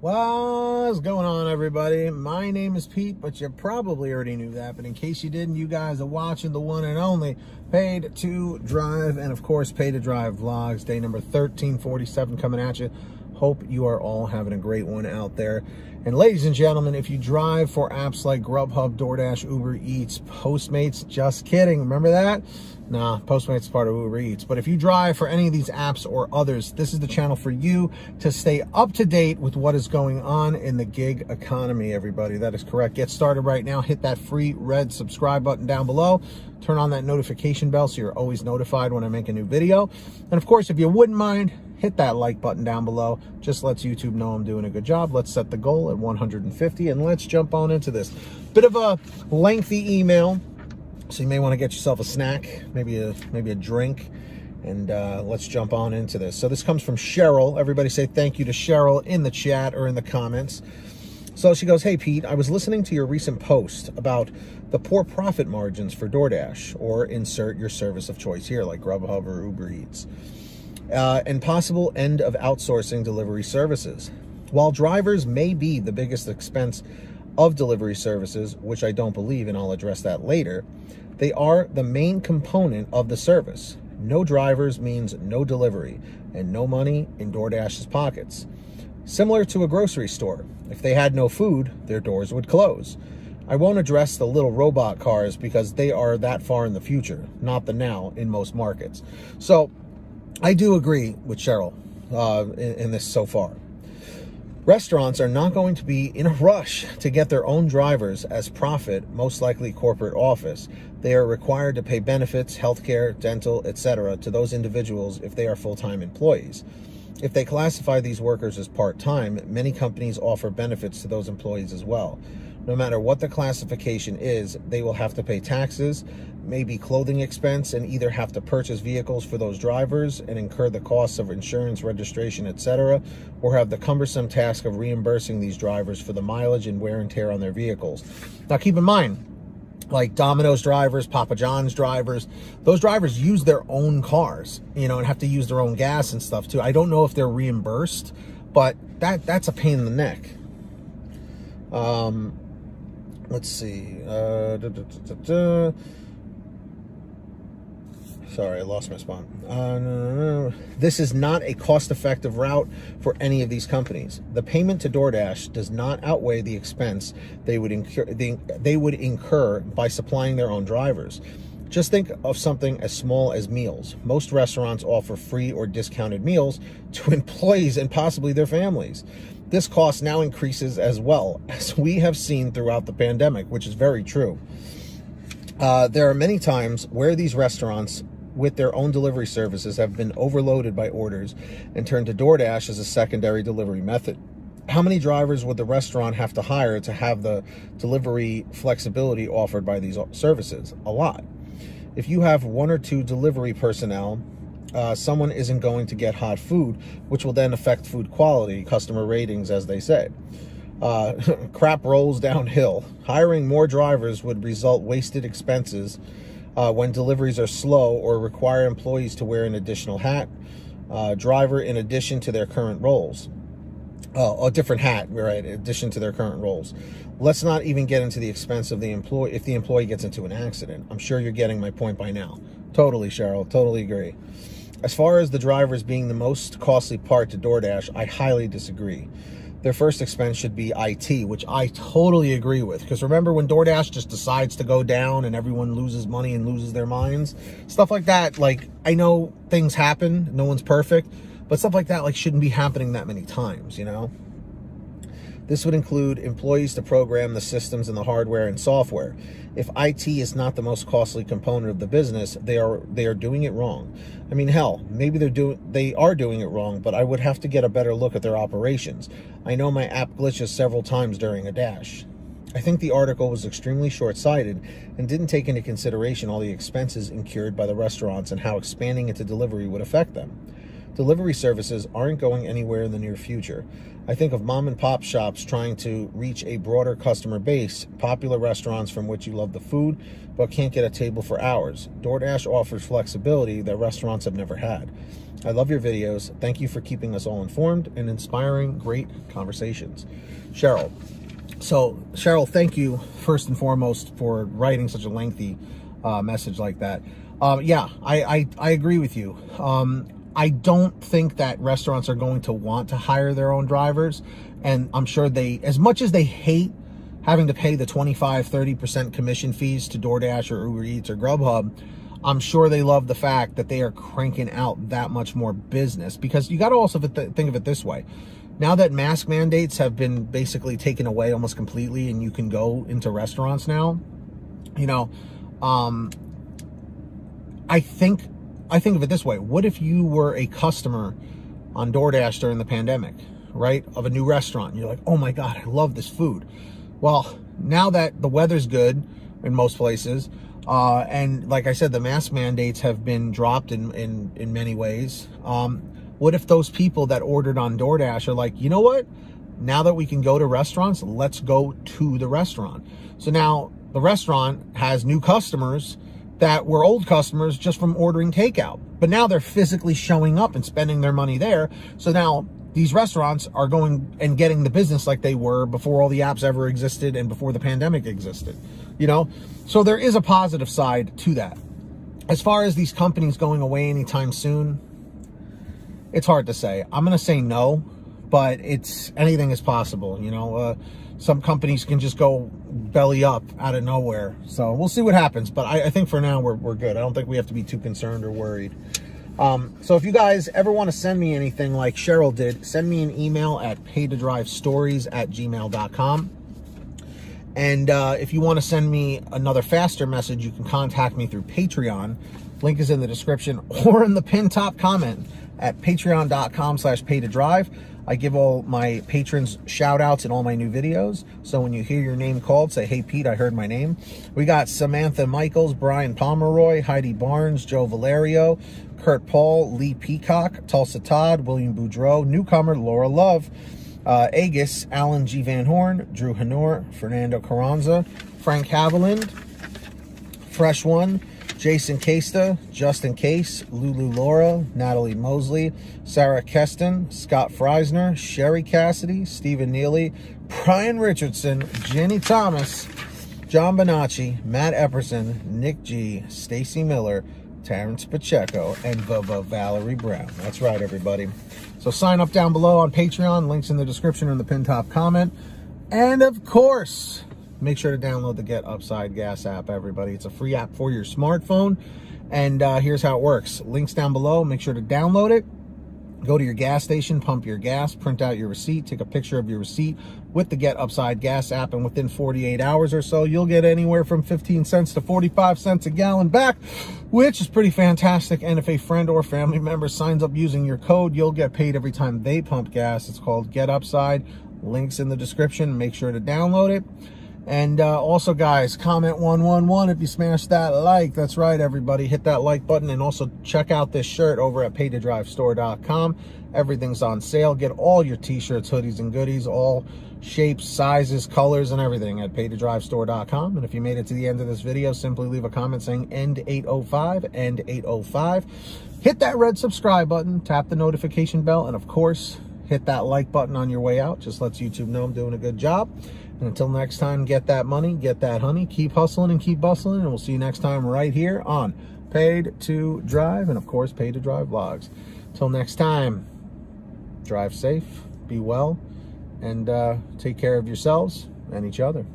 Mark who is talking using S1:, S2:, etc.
S1: What's going on, everybody? My name is Pete, but you probably already knew that. But in case you didn't, you guys are watching the one and only Paid to Drive, and of course, Paid to Drive vlogs. Day number 1347 coming at you. Hope you are all having a great one out there. And ladies and gentlemen, if you drive for apps like GrubHub, DoorDash, Uber Eats, Postmates, just kidding. Remember that? Nah, Postmates is part of Uber Eats. But if you drive for any of these apps or others, this is the channel for you to stay up to date with what is going on in the gig economy, everybody. That is correct. Get started right now. Hit that free red subscribe button down below. Turn on that notification bell so you're always notified when I make a new video. And of course, if you wouldn't mind, hit that like button down below. Just lets YouTube know I'm doing a good job. Let's set the goal at 150 and let's jump on into this. Bit of a lengthy email, so you may want to get yourself a snack, maybe a drink, and let's jump on into this. So this comes from Cheryl. Everybody say thank you to Cheryl in the chat or in the comments. So she goes, "Hey Pete, I was listening to your recent post about the poor profit margins for DoorDash, or insert your service of choice here like GrubHub or Uber Eats, and possible end of outsourcing delivery services. While drivers may be the biggest expense of delivery services, which I don't believe, and I'll address that later, they are the main component of the service. No drivers means no delivery and no money in DoorDash's pockets. Similar to a grocery store. If they had no food, their doors would close. I won't address the little robot cars because they are that far in the future, not the now in most markets." So I do agree with Cheryl in this so far. Restaurants are not going to be in a rush to get their own drivers as profit, most likely corporate office. They are required to pay benefits, healthcare, dental, etc. to those individuals if they are full-time employees. If they classify these workers as part-time, many companies offer benefits to those employees as well. No matter what the classification is, they will have to pay taxes, maybe clothing expense, and either have to purchase vehicles for those drivers and incur the costs of insurance, registration, etc., or have the cumbersome task of reimbursing these drivers for the mileage and wear and tear on their vehicles. Now keep in mind, like Domino's drivers, Papa John's drivers, those drivers use their own cars, and have to use their own gas and stuff too. I don't know if they're reimbursed, but that's a pain in the neck. Let's see. Sorry, I lost my spot. This is not a cost-effective route for any of these companies. The payment to DoorDash does not outweigh the expense they would incur by supplying their own drivers. Just think of something as small as meals. Most restaurants offer free or discounted meals to employees and possibly their families. This cost now increases as well, as we have seen throughout the pandemic, which is very true. There are many times where these restaurants with their own delivery services have been overloaded by orders and turned to DoorDash as a secondary delivery method. How many drivers would the restaurant have to hire to have the delivery flexibility offered by these services? A lot. If you have one or two delivery personnel, someone isn't going to get hot food, which will then affect food quality, customer ratings, as they say. Crap rolls downhill. Hiring more drivers would result wasted expenses when deliveries are slow or require employees to wear an additional hat, driver in addition to their current roles. A different hat, right, in addition to their current roles. Let's not even get into the expense of the employee if the employee gets into an accident. I'm sure you're getting my point by now. Totally, Cheryl, totally agree. As far as the drivers being the most costly part to DoorDash, I highly disagree. Their first expense should be IT, which I totally agree with. Because remember when DoorDash just decides to go down and everyone loses money and loses their minds? Stuff like that, like, I know things happen, no one's perfect, but stuff like that, like, shouldn't be happening that many times, This would include employees to program the systems and the hardware and software. If IT is not the most costly component of the business, they are doing it wrong. I mean, hell, maybe they are doing it wrong, but I would have to get a better look at their operations. I know my app glitches several times during a dash. I think the article was extremely short-sighted and didn't take into consideration all the expenses incurred by the restaurants and how expanding into delivery would affect them. Delivery services aren't going anywhere in the near future. I think of mom and pop shops trying to reach a broader customer base, popular restaurants from which you love the food but can't get a table for hours. DoorDash offers flexibility that restaurants have never had. I love your videos. Thank you for keeping us all informed and inspiring great conversations. Cheryl. So, Cheryl, thank you first and foremost for writing such a lengthy message like that. Yeah, I agree with you. I don't think that restaurants are going to want to hire their own drivers. And I'm sure they, as much as they hate having to pay the 25-30% commission fees to DoorDash or Uber Eats or GrubHub, I'm sure they love the fact that they are cranking out that much more business. Because you got to also think of it this way. Now that mask mandates have been basically taken away almost completely and you can go into restaurants now, you know, I think of it this way. What if you were a customer on DoorDash during the pandemic, right? Of a new restaurant. You're like, oh my God, I love this food. Well, now that the weather's good in most places, and like I said, the mask mandates have been dropped in many ways. What if those people that ordered on DoorDash are like, you know what? Now that we can go to restaurants, let's go to the restaurant. So now the restaurant has new customers that were old customers just from ordering takeout. But now they're physically showing up and spending their money there. So now these restaurants are going and getting the business like they were before all the apps ever existed and before the pandemic existed, you know? So there is a positive side to that. As far as these companies going away anytime soon, it's hard to say. I'm going to say no, but anything is possible. You know, some companies can just go belly up out of nowhere. So we'll see what happens. But I think for now we're good. I don't think we have to be too concerned or worried. So if you guys ever want to send me anything like Cheryl did, send me an email at paytodrivestories@gmail.com. And if you want to send me another faster message, you can contact me through Patreon. Link is in the description or in the pinned top comment at patreon.com/paytodrive. I give all my patrons shout outs in all my new videos. So when you hear your name called, say, hey, Pete, I heard my name. We got Samantha Michaels, Brian Pomeroy, Heidi Barnes, Joe Valerio, Kurt Paul, Lee Peacock, Tulsa Todd, William Boudreau, newcomer Laura Love, Agus, Alan G. Van Horn, Drew Hanor, Fernando Carranza, Frank Haviland, Fresh One, Jason Casta, Justin Case, Lulu Laura, Natalie Mosley, Sarah Keston, Scott Freisner, Sherry Cassidy, Stephen Neely, Brian Richardson, Jenny Thomas, John Bonacci, Matt Epperson, Nick G, Stacy Miller, Terrence Pacheco, and Valerie Brown. That's right, everybody. So sign up down below on Patreon. Links in the description or in the pinned top comment. And of course, make sure to download the Get Upside Gas app, everybody. It's a free app for your smartphone. And here's how it works. Links down below. Make sure to download it. Go to your gas station, pump your gas, print out your receipt, take a picture of your receipt with the Get Upside Gas app, and within 48 hours or so, you'll get anywhere from 15 cents to 45 cents a gallon back, which is pretty fantastic. And if a friend or family member signs up using your code, you'll get paid every time they pump gas. It's called Get Upside. Links in the description. Make sure to download it. And also, guys, comment 111 if you smash that like. That's right, everybody. Hit that like button. And also check out this shirt over at paytodrivestore.com. Everything's on sale. Get all your t-shirts, hoodies, and goodies, all shapes, sizes, colors, and everything at paytodrivestore.com. And if you made it to the end of this video, simply leave a comment saying end 805, end 805. Hit that red subscribe button. Tap the notification bell. And, of course, hit that like button on your way out. Just lets YouTube know I'm doing a good job. And until next time, get that money, get that honey, keep hustling and keep bustling, and we'll see you next time right here on Paid to Drive and, of course, Paid to Drive vlogs. Until next time, drive safe, be well, and take care of yourselves and each other.